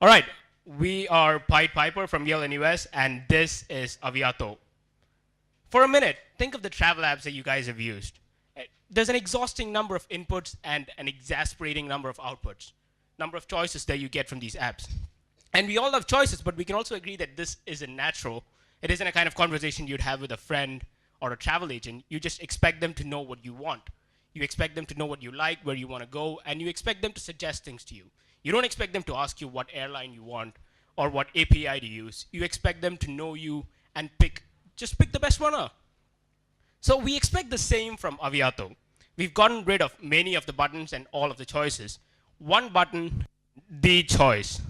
All right, we are Pied Piper from Yale and US, and this is Aviato. For a minute, think of the travel apps that you guys have used. There's an exhausting number of inputs and an exasperating number of outputs, number of choices that you get from these apps. And we all have choices, but we can also agree that this isn't natural. It isn't a kind of conversation you'd have with a friend or a travel agent. You just expect them to know what you want. You expect them to know what you like, where you want to go, and you expect them to suggest things to you. You don't expect them to ask you what airline you want or what API to use. You expect them to know you and just pick the best one up. So we expect the same from Aviato. We've gotten rid of many of the buttons and all of the choices. One button, the choice.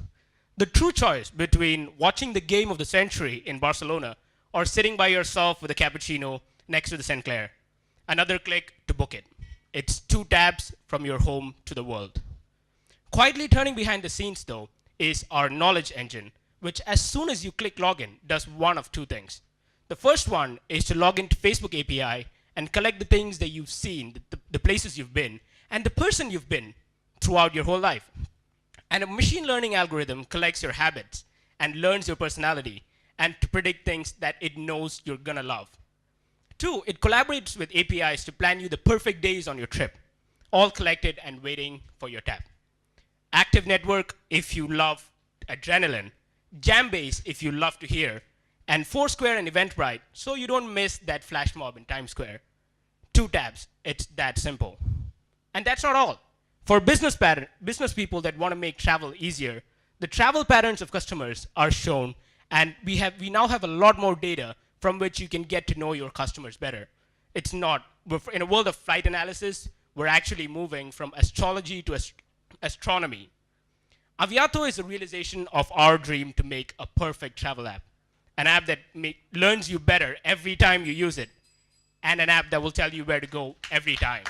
The true choice between watching the game of the century in Barcelona or sitting by yourself with a cappuccino next to the St. Clair. Another click to book it. It's 2 tabs from your home to the world. Quietly turning behind the scenes, though, is our knowledge engine, which as soon as you click login, does one of 2 things. The first one is to log into Facebook API and collect the things that you've seen, the places you've been, and the person you've been throughout your whole life. And a machine learning algorithm collects your habits and learns your personality and to predict things that it knows you're gonna love. 2, it collaborates with APIs to plan you the perfect days on your trip, all collected and waiting for your tap. Active Network if you love adrenaline, Jambase if you love to hear, and Foursquare and Eventbrite so you don't miss that flash mob in Times Square. 2 tabs, it's that simple. And that's not all. For business people that want to make travel easier, the travel patterns of customers are shown, and we now have a lot more data from which you can get to know your customers better. It's not, in a world of flight analysis, we're actually moving from astrology to astronomy. Aviato is a realization of our dream to make a perfect travel app. An app that learns you better every time you use it, and an app that will tell you where to go every time.